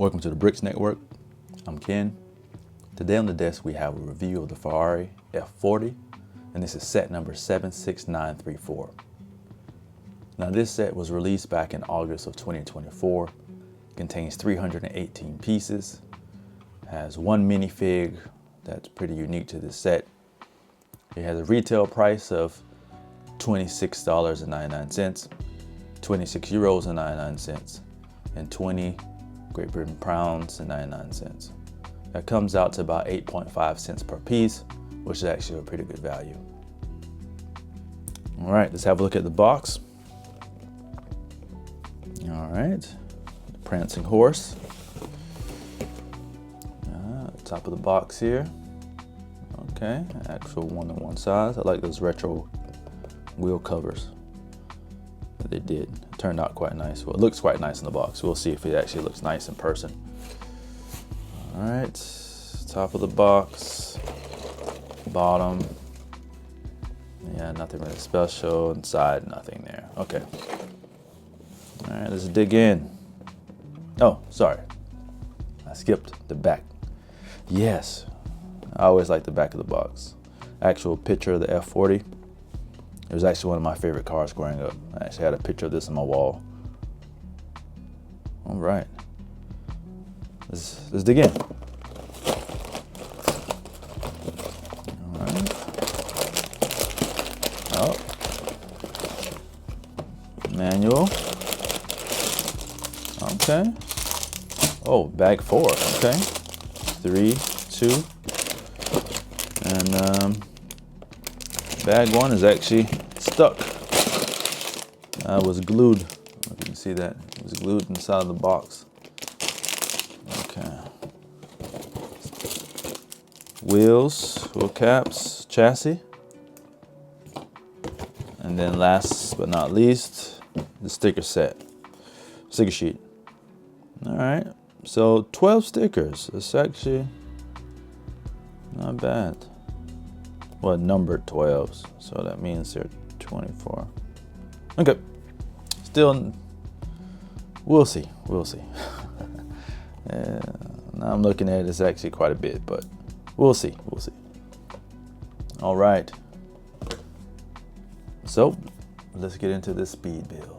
Welcome to the Bricks Network. I'm Ken. Today on the desk we have a review of the Ferrari F40, and this is set number 76934. Now this set was released back in August of 2024, contains 318 pieces, has one minifig that's pretty unique to this set. It has a retail price of $26.99, 26 euros and 99 cents, and 20 Great Britain pounds and 99 cents. That comes out to about 8.5 cents per piece, which is actually a pretty good value. All right, let's have a look at the box. All right, prancing horse. Top of the box here. Okay, actual one-to-one size. I like those retro wheel covers that they did. It turned out quite nice. Well, it looks quite nice in the box. We'll see if it actually looks nice in person. All right, top of the box, bottom. Yeah, nothing really special. Inside, nothing there. Okay. All right, let's dig in. Oh, sorry. I skipped the back. Yes, I always like the back of the box. Actual picture of the F40. It was actually one of my favorite cars growing up. I actually had a picture of this on my wall. All right, let's dig in. All right. Oh, manual. Okay. Oh, bag 4. Okay. 3, 2, and bag 1 is actually stuck. I was glued. I don't know if you can see that. It was glued inside of the box. Okay. Wheels, wheel caps, chassis, and then last but not least, the sticker sheet. All right. So 12 stickers. It's actually not bad. Well, numbered 12s, so that means they're 24. Okay. Still, we'll see. We'll see. Now I'm looking at it, it's actually quite a bit, but we'll see. We'll see. All right. So let's get into this speed build.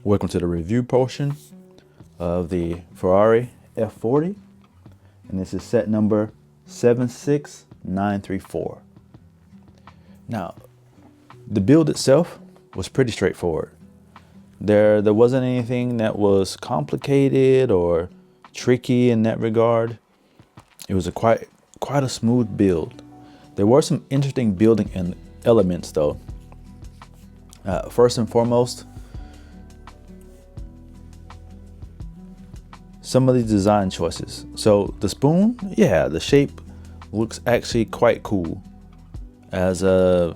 Welcome to the review portion of the Ferrari F40, and this is set number 76934. Now, the build itself was pretty straightforward. There wasn't anything that was complicated or tricky in that regard. It was quite a smooth build. There were some interesting building elements though. First and foremost, some of the design choices. So the spoon, yeah, the shape looks actually quite cool as a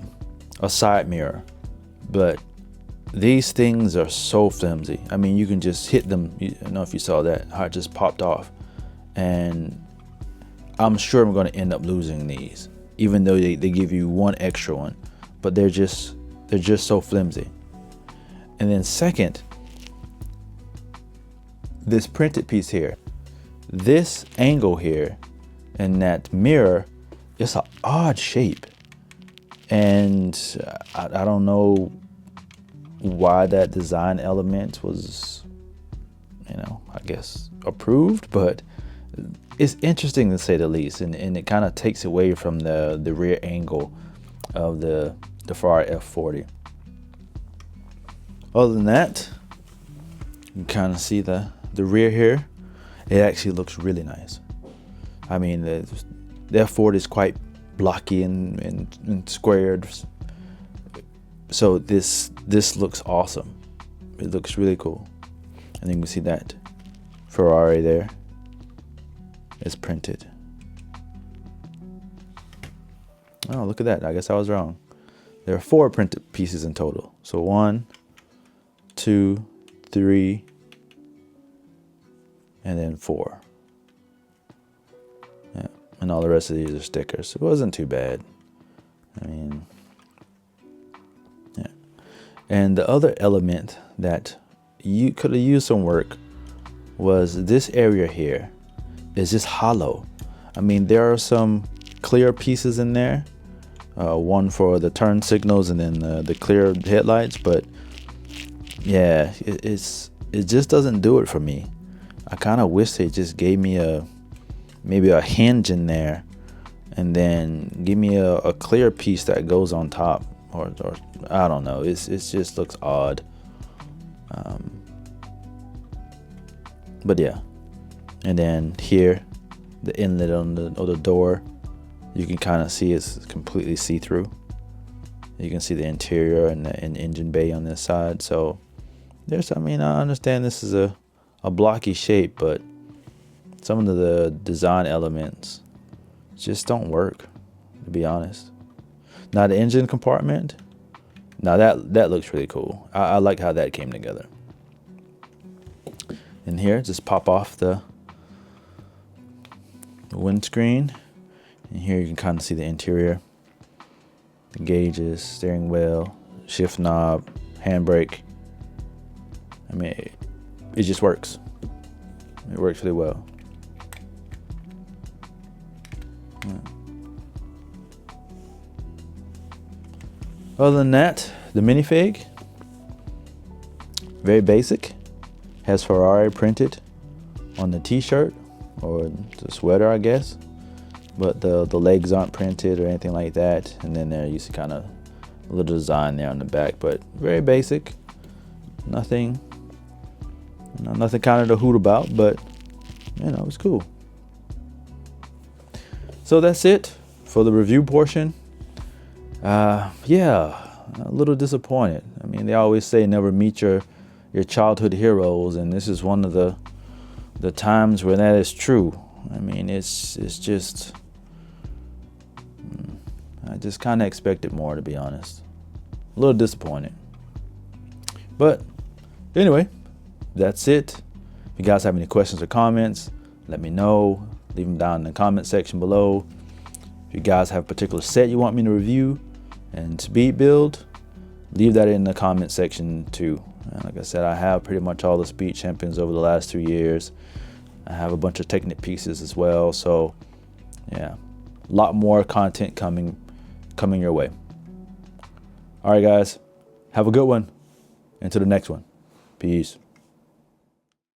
side mirror, but these things are so flimsy. I mean, you can just hit them. I don't know if you saw that, how it just popped off, and I'm sure I'm going to end up losing these, even though they give you one extra one, but they're just so flimsy. And then second, this printed piece here, this angle here and that mirror, it's an odd shape, and I don't know why that design element was, I guess approved, but it's interesting to say the least, and it kind of takes away from the rear angle of the Ferrari F40. Other than that, you can kind of see the rear here. It actually looks really nice. I mean, the F40 is quite blocky and squared, so this looks awesome. It looks really cool. And then you can see that Ferrari there is printed. Oh, look at that. I guess I was wrong. There are 4 printed pieces in total. So 1, 2, 3, and then 4. Yeah, and all the rest of these are stickers. It wasn't too bad. I mean, yeah. And the other element that you could have used some work was this area here. Is just hollow. I mean, there are some clear pieces in there. One for the turn signals and then the clear headlights, but yeah, it just doesn't do it for me. I kind of wish they just gave me maybe a hinge in there, and then give me a clear piece that goes on top, or I don't know. It just looks odd. But yeah, and then here, the inlet on the door, you can kind of see it's completely see-through. You can see the interior and the engine bay on this side. So I understand this is a blocky shape, but some of the design elements just don't work, to be honest. Now the engine compartment, now that looks really cool. I like how that came together. And here, just pop off the windscreen, and here you can kind of see the interior, the gauges, steering wheel, shift knob, handbrake. I mean, it just works. It works really well. Yeah. Other than that, the minifig, very basic. Has Ferrari printed on the t-shirt or the sweater, I guess, but the legs aren't printed or anything like that. And then there you see kind of a little design there on the back, but very basic. Nothing kind of to hoot about, but it's cool. So that's it for the review portion. Yeah, a little disappointed. I mean, they always say never meet your childhood heroes, and this is one of the times where that is true. I mean, it's just, I just kind of expected more, to be honest. A little disappointed. But anyway, that's it. If you guys have any questions or comments, let me know. Leave them down in the comment section below. If you guys have a particular set you want me to review and speed build, leave that in the comment section too. And like I said, I have pretty much all the speed champions over the last 2 years. I have a bunch of Technic pieces as well. So yeah, a lot more content coming your way. All right, guys, have a good one. Until the next one. Peace.